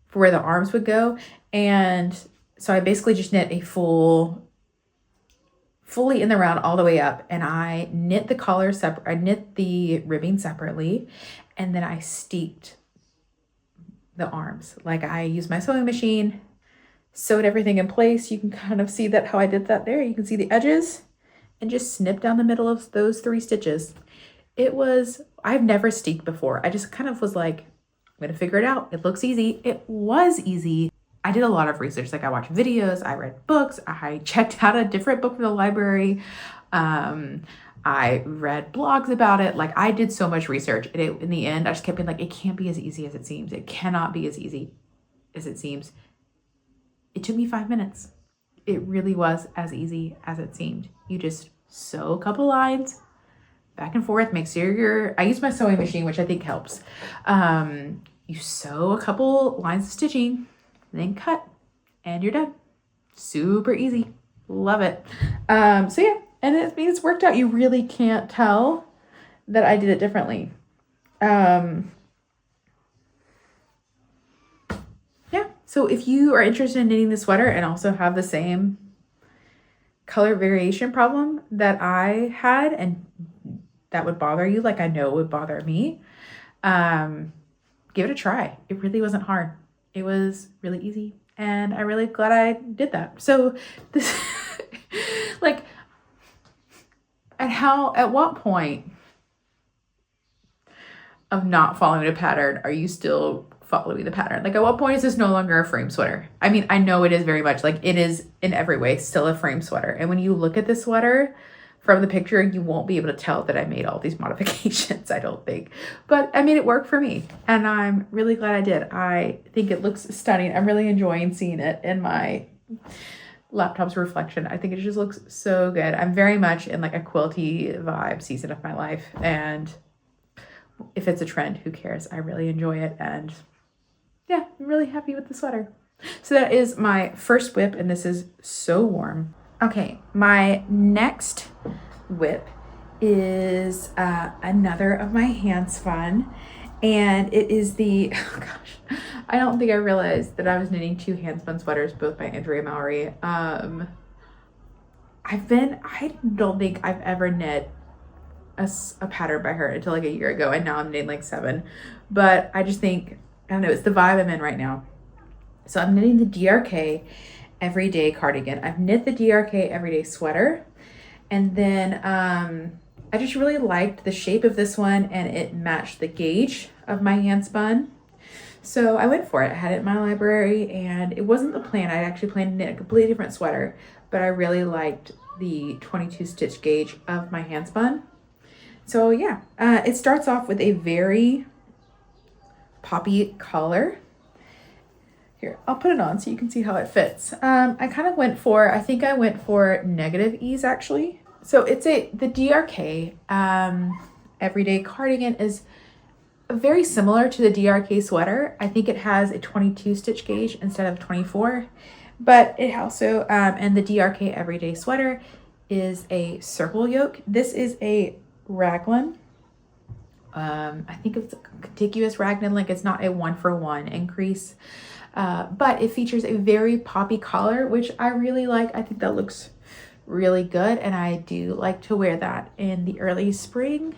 for where the arms would go. And so I basically just knit a fully in the round all the way up, and I knit the collar separate. I knit the ribbing separately, and then I steeped the arms. Like I used my sewing machine, sewed everything in place. You can kind of see that how I did that there. You can see the edges, and just snip down the middle of those 3 stitches. I've never steeped before. I just kind of was like, I'm gonna figure it out. It looks easy. It was easy. I did a lot of research. Like I watched videos, I read books, I checked out a different book from the library. I read blogs about it. Like I did so much research, and in the end, I just kept being like, it can't be as easy as it seems. It cannot be as easy as it seems. It took me 5 minutes. It really was as easy as it seemed. You just sew a couple lines back and forth. Make sure I use my sewing machine, which I think helps. You sew a couple lines of stitching, then cut, and you're done. Super easy. Love it. So yeah, and it's worked out. You really can't tell that I did it differently. Yeah. So if you are interested in knitting the sweater and also have the same color variation problem that I had, and that would bother you, like I know it would bother me, give it a try. It really wasn't hard. It was really easy. And I'm really glad I did that. So this, like, at what point of not following a pattern are you still following the pattern? Like, at what point is this no longer a frame sweater? I mean, I know it is very much, like, it is in every way still a frame sweater. And when you look at this sweater from the picture, you won't be able to tell that I made all these modifications, I don't think. But I made it work for me, and I'm really glad I did. I think it looks stunning. I'm really enjoying seeing it in my laptop's reflection. I think it just looks so good. I'm very much in like a quilty vibe season of my life, and if it's a trend, who cares? I really enjoy it, and yeah, I'm really happy with the sweater. So that is my first whip, and this is so warm. Okay, my next whip is another of my hand spun, and it is the, oh gosh, I don't think I realized that I was knitting 2 hand spun sweaters, both by Andrea Mallory. I don't think I've ever knit a pattern by her until like a year ago, and now I'm knitting like 7. But I just think, I don't know, it's the vibe I'm in right now. So I'm knitting the DRK Everyday Cardigan. I've knit the DRK Everyday Sweater, and then I just really liked the shape of this one, and it matched the gauge of my hand spun. So I went for it. I had it in my library, and it wasn't the plan. I actually planned to knit a completely different sweater, but I really liked the 22 stitch gauge of my hand spun. So yeah, it starts off with a very poppy collar. Here, I'll put it on so you can see how it fits. I kind of went for, I think I went for negative ease actually. So it's the DRK Everyday Cardigan is very similar to the DRK sweater. I think it has a 22 stitch gauge instead of 24, but it also, and the DRK Everyday Sweater is a circle yoke. This is a raglan. I think it's a contiguous raglan, like it's not a 1-for-1 increase. But it features a very poppy collar, which I really like. I think that looks really good, and I do like to wear that in the early spring.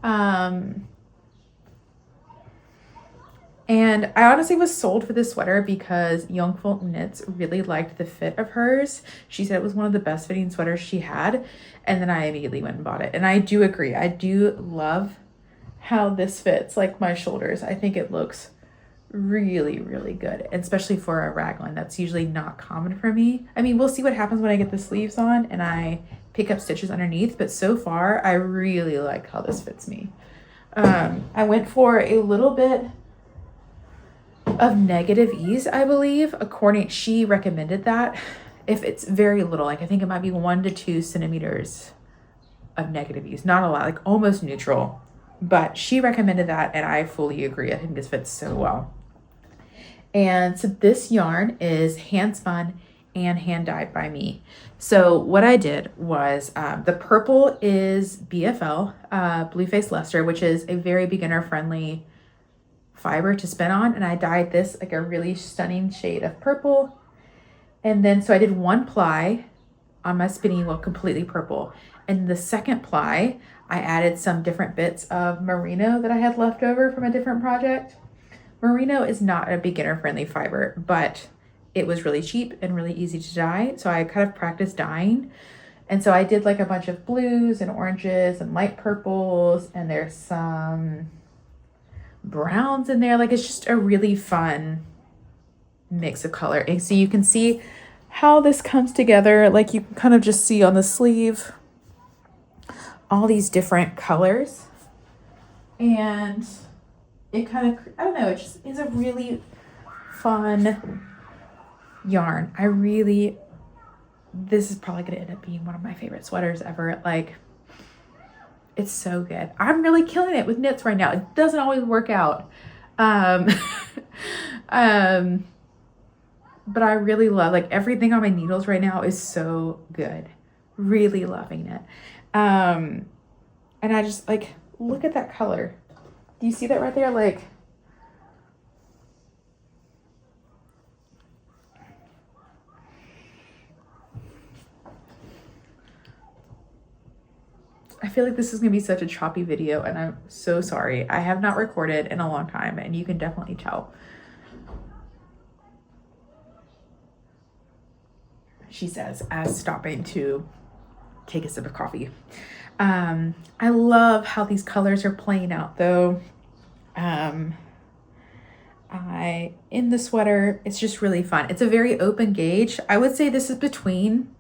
And I honestly was sold for this sweater because Young Folk Knits really liked the fit of hers. She said it was one of the best fitting sweaters she had, and then I immediately went and bought it. And I do agree. I do love how this fits like my shoulders. I think it looks really, really good, especially for a raglan. That's usually not common for me. I mean, we'll see what happens when I get the sleeves on and I pick up stitches underneath, but so far I really like how this fits me. I went for a little bit of negative ease, I believe. She recommended that if it's very little, like I think it might be 1 to 2 centimeters of negative ease, not a lot, like almost neutral, but she recommended that, and I fully agree. I think this fits so well. And so this yarn is hand spun and hand dyed by me. So what I did was, the purple is BFL, Blue Face Luster, which is a very beginner friendly fiber to spin on, and I dyed this like a really stunning shade of purple. And then so I did 1 ply on my spinning wheel completely purple, and the second ply I added some different bits of merino that I had left over from a different project. Merino is not a beginner friendly fiber, but it was really cheap and really easy to dye, so I kind of practiced dyeing. And so I did like a bunch of blues and oranges and light purples, and there's some browns in there. Like, it's just a really fun mix of color. And so you can see how this comes together. Like, you can kind of just see on the sleeve all these different colors, and it kind of, I don't know, it just is a really fun yarn. This is probably going to end up being one of my favorite sweaters ever. Like, it's so good. I'm really killing it with knits right now. It doesn't always work out. But I really love, like, everything on my needles right now is so good. Really loving it. And I just, like, look at that color. Do you see that right there? Like, I feel like this is going to be such a choppy video, and I'm so sorry. I have not recorded in a long time, and you can definitely tell. She says, as stopping to take a sip of coffee. I love how these colors are playing out, though. In the sweater, it's just really fun. It's a very open gauge. I would say this is between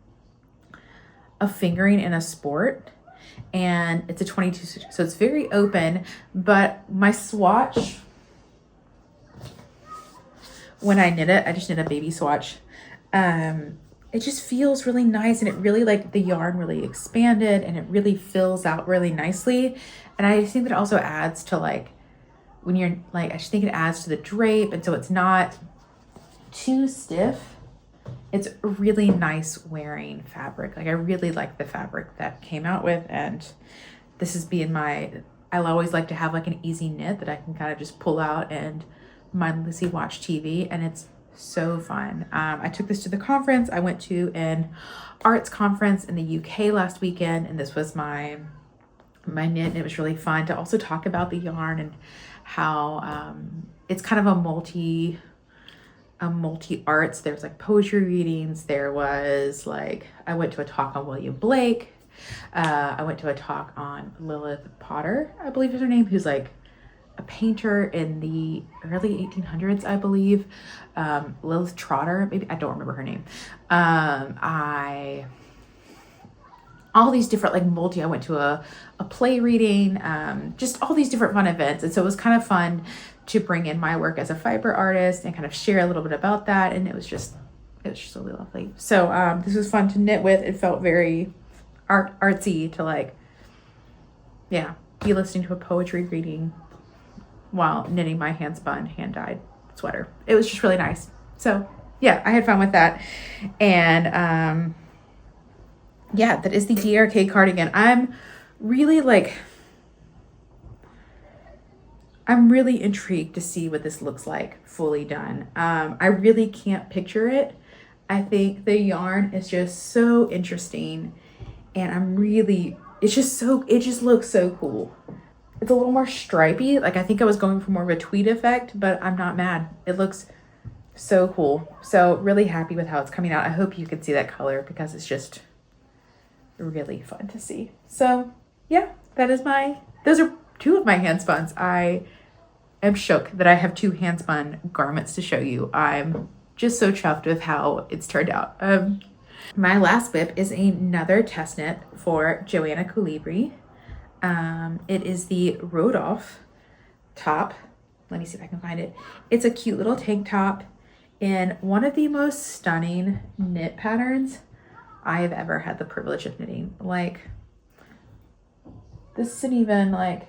a fingering and a sport, and it's a 22 stitch, so it's very open. But my swatch, when I knit it, I just knit a baby swatch. It just feels really nice, and it really, like, the yarn really expanded, and it really fills out really nicely. And I think that also adds to, like, when you're, like, I just think it adds to the drape, and so it's not too stiff. It's a really nice wearing fabric. Like, I really like the fabric that came out with, and this is being I always like to have, like, an easy knit that I can kind of just pull out and mindlessly watch TV, and it's so fun. I took this to the conference. I went to an arts conference in the UK last weekend, and this was my knit, and it was really fun to also talk about the yarn and how it's kind of a multi arts. There's, like, poetry readings. There was, like, I went to a talk on William Blake. I went to a talk on Lilith Potter, I believe is her name, who's, like, a painter in the early 1800s, I believe. Lilith Trotter, maybe, I don't remember her name. All these different, like, I went to a play reading, just all these different fun events. And so it was kind of fun to bring in my work as a fiber artist and kind of share a little bit about that. And it was just really lovely. So this was fun to knit with. It felt very artsy to, like, yeah, be listening to a poetry reading while knitting my hand-dyed sweater. It was just really nice. So yeah, I had fun with that. And yeah, that is the DRK cardigan. I'm really intrigued to see what this looks like fully done. I really can't picture it. I think the yarn is just so interesting, and it just looks so cool. It's a little more stripy. Like, I think I was going for more of a tweed effect, but I'm not mad. It looks so cool. So really happy with how it's coming out. I hope you can see that color, because it's just really fun to see. So yeah, those are two of my hand spuns. I am shook that I have two hand spun garments to show you. I'm just so chuffed with how it's turned out. My last whip is another test knit for Joanna Colibri. It is the Rodolph top. Let me see if I can find it. It's a cute little tank top in one of the most stunning knit patterns I have ever had the privilege of knitting. Like, this isn't even like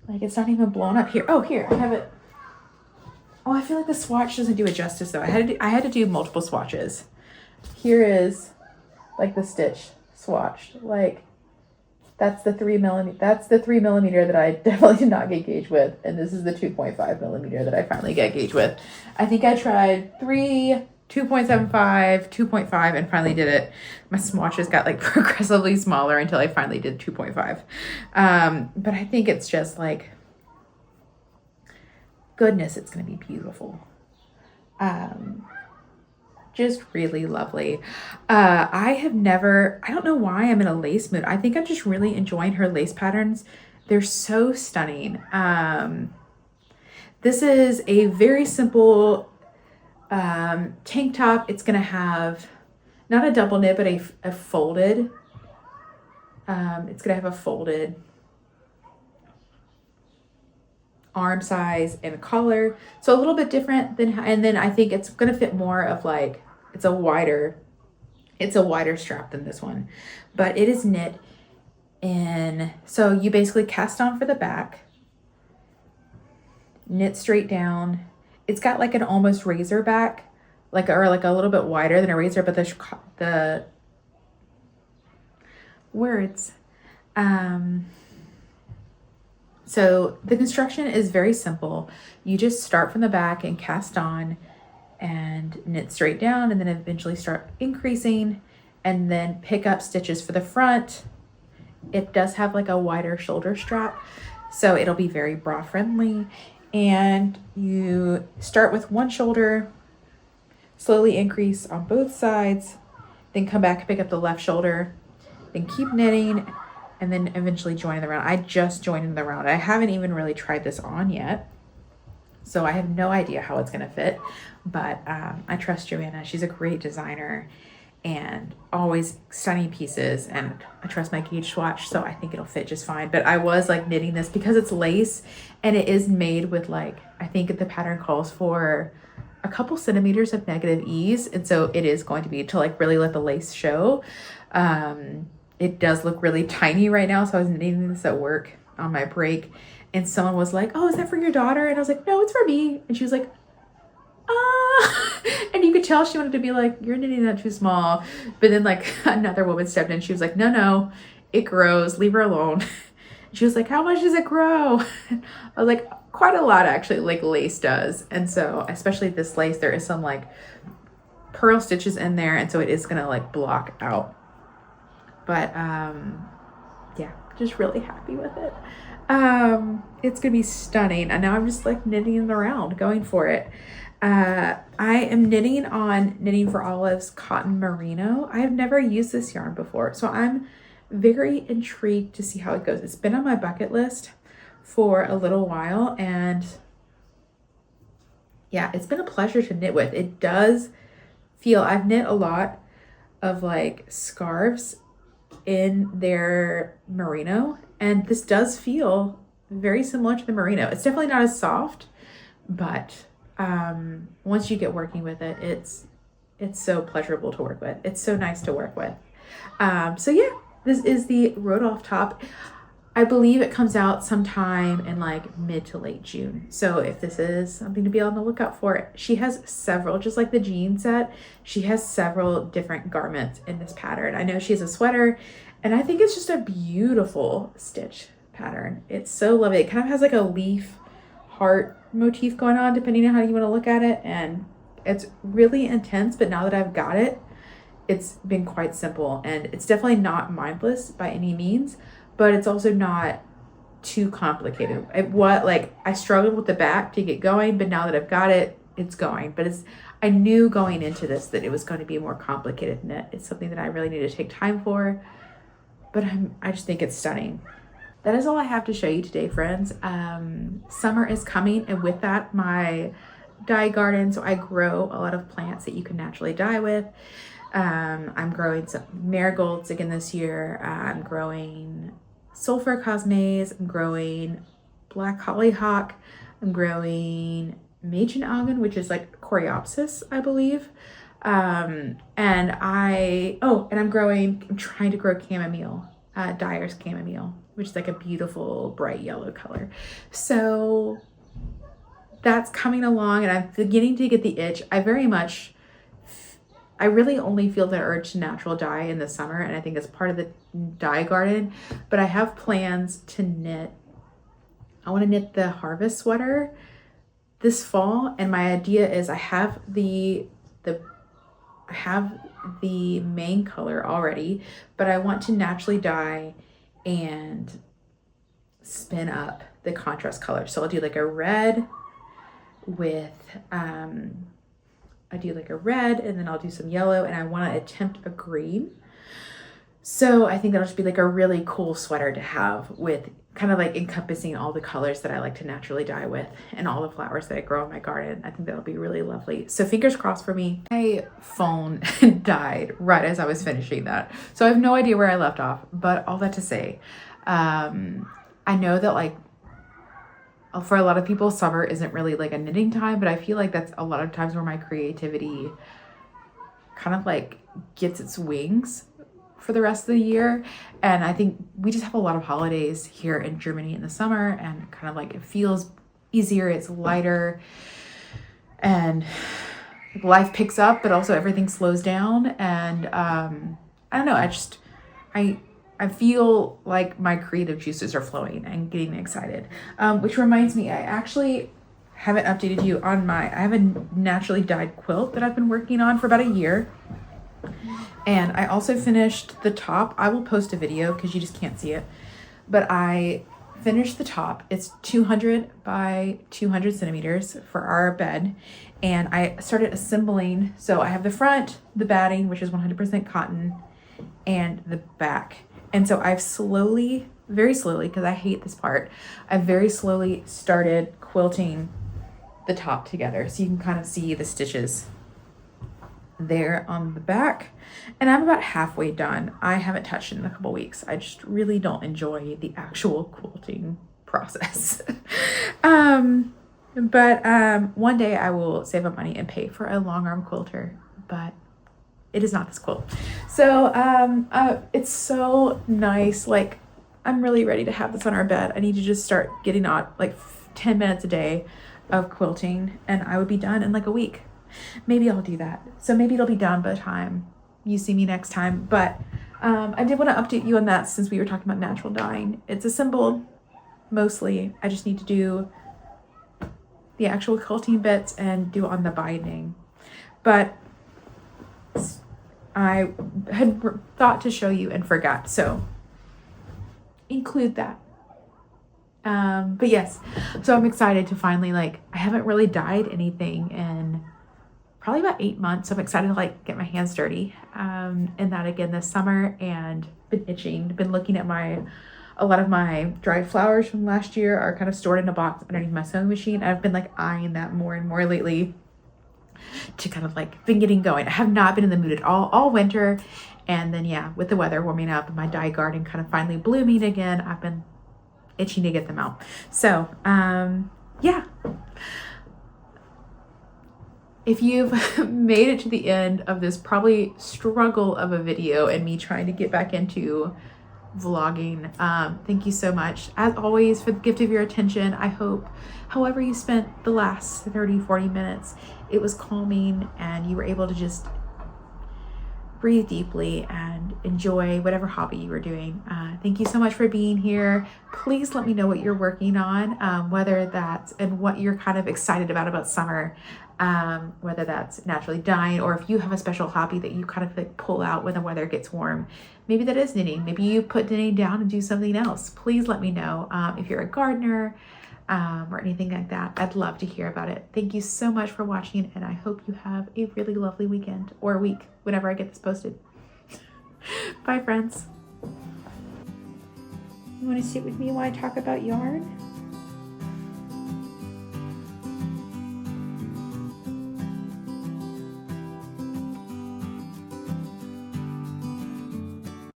it's not even blown up here. Oh, here, I have it. Oh, I feel like the swatch doesn't do it justice, though. I had to do multiple swatches. Here is, like, the stitch swatched. Like, that's the 3 millimeter that I definitely did not get gauge with, and this is the 2.5 millimeter that I finally get gauge with. I think I tried 3, 2.75, 2.5, and finally did it. My swatches got, like, progressively smaller until I finally did 2.5. But I think it's just, like, goodness, it's going to be beautiful. Just really lovely. I don't know why I'm in a lace mood. I think I'm just really enjoying her lace patterns. They're so stunning. This is a very simple tank top. It's going to have not a double knit, but a folded It's gonna have a folded arm size and collar, so a little bit different than, and then I think it's gonna fit more of like, it's a wider strap than this one, but it is knit. And so you basically cast on for the back, knit straight down. It's got like an almost razor back, or like a little bit wider than a razor, but the words. So the construction is very simple. You just start from the back and cast on and knit straight down, and then eventually start increasing and then pick up stitches for the front. It does have like a wider shoulder strap, so it'll be very bra friendly. And you start with one shoulder, slowly increase on both sides, then come back and pick up the left shoulder, then keep knitting, and then eventually join the round. I just joined in the round. I haven't even really tried this on yet, so I have no idea how it's gonna fit, but I trust Joanna. She's a great designer and always stunning pieces, and I trust my gauge swatch, so I think it'll fit just fine. But I was like knitting this because it's lace, and it is made with like, I think the pattern calls for a couple centimeters of negative ease, and so it is going to be to like really let the lace show. It does look really tiny right now, so I was knitting this at work on my break, and someone was like, "Oh, is that for your daughter?" And I was like, "No, it's for me." And she was like, and you could tell she wanted to be like, "You're knitting that too small." But then like another woman stepped in. She was like, no, it grows, leave her alone. She was like, "How much does it grow?" I was like, quite a lot actually, like lace does. And so especially this lace, there is some like purl stitches in there, and so it is gonna like block out. But yeah, just really happy with it. It's gonna be stunning. And now I'm just like knitting in the round, going for it. I am knitting on Knitting for Olive's cotton merino. I have never used this yarn before, so I'm very intrigued to see how it goes. It's been on my bucket list for a little while, and yeah, it's been a pleasure to knit with. It does feel, I've knit a lot of like scarves in their merino, and this does feel very similar to the merino. It's definitely not as soft, but once you get working with it, it's so pleasurable to work with. It's so nice to work with. So yeah, this is the Rodolph top. I believe it comes out sometime in like mid to late June. So if this is something to be on the lookout for, she has several, just like the jean set, she has several different garments in this pattern. I know she has a sweater, and I think it's just a beautiful stitch pattern. It's so lovely. It kind of has like a leaf heart motif going on, depending on how you want to look at it. And it's really intense, but now that I've got it, it's been quite simple, and it's definitely not mindless by any means, but it's also not too complicated. I struggled with the back to get going, but now that I've got it, it's going. But I knew going into this that it was going to be a more complicated knit. It's something that I really need to take time for, but I just think it's stunning. That is all I have to show you today, friends. Summer is coming, and with that, my dye garden. So I grow a lot of plants that you can naturally dye with. I'm growing some marigolds again this year. I'm growing sulfur cosmets. I'm growing black hollyhock. I'm growing Machen Algen, which is like Coreopsis, I believe. And I'm trying to grow chamomile, Dyer's chamomile, which is like a beautiful bright yellow color. So that's coming along, and I'm beginning to get the itch. I really only feel the urge to natural dye in the summer, and I think it's part of the dye garden, but I have plans to knit. I want to knit the harvest sweater this fall, and my idea is I have the main color already, but I want to naturally dye and spin up the contrast color. So I'll do like a red with and then I'll do some yellow, and I want to attempt a green. So I think that'll just be like a really cool sweater to have with kind of like encompassing all the colors that I like to naturally dye with and all the flowers that I grow in my garden. I think that'll be really lovely. So fingers crossed for me. My phone died right as I was finishing that. So I have no idea where I left off, but all that to say, I know that like for a lot of people, summer isn't really like a knitting time, but I feel like that's a lot of times where my creativity kind of like gets its wings for the rest of the year. And I think we just have a lot of holidays here in Germany in the summer, and kind of like it feels easier, it's lighter, and life picks up, but also everything slows down. And I don't know, I feel like my creative juices are flowing and getting excited. Which reminds me, I actually haven't updated you on I have a naturally dyed quilt that I've been working on for about a year. And I also finished the top. I will post a video because you just can't see it. But I finished the top. It's 200 by 200 centimeters for our bed. And I started assembling. So I have the front, the batting, which is 100% cotton, and the back. And so I've slowly, very slowly, because I hate this part, I've very slowly started quilting the top together. So you can kind of see the stitches there on the back, and I'm about halfway done. I haven't touched it in a couple weeks. I just really don't enjoy the actual quilting process. But one day I will save up money and pay for a long arm quilter, but it is not this quilt. So it's so nice. Like, I'm really ready to have this on our bed. I need to just start getting on like 10 minutes a day of quilting, and I would be done in like a week. Maybe I'll do that. So maybe it'll be done by the time you see me next time. But I did want to update you on that since we were talking about natural dyeing. It's a symbol mostly. I just need to do the actual quilting bits and do on the binding. But I had thought to show you and forgot. So include that. But yes, so I'm excited to finally, like, I haven't really dyed anything in probably about 8 months. So I'm excited to like get my hands dirty in that again this summer, and been itching. Been looking at a lot of my dried flowers from last year are kind of stored in a box underneath my sewing machine. I've been like eyeing that more and more lately to kind of like been getting going. I have not been in the mood at all winter. And then yeah, with the weather warming up and my dye garden kind of finally blooming again, I've been itching to get them out. So yeah. If you've made it to the end of this probably struggle of a video and me trying to get back into vlogging, thank you so much as always for the gift of your attention. I hope however you spent the last 30-40 minutes, it was calming and you were able to just breathe deeply and enjoy whatever hobby you were doing. Thank you so much for being here. Please let me know what you're working on, whether that's and what you're kind of excited about summer, whether that's naturally dyeing, or if you have a special hobby that you kind of like pull out when the weather gets warm. Maybe that is knitting. Maybe you put knitting down and do something else. Please let me know if you're a gardener or anything like that. I'd love to hear about it. Thank you so much for watching, and I hope you have a really lovely weekend or week whenever I get this posted. Bye, friends. You want to sit with me while I talk about yarn?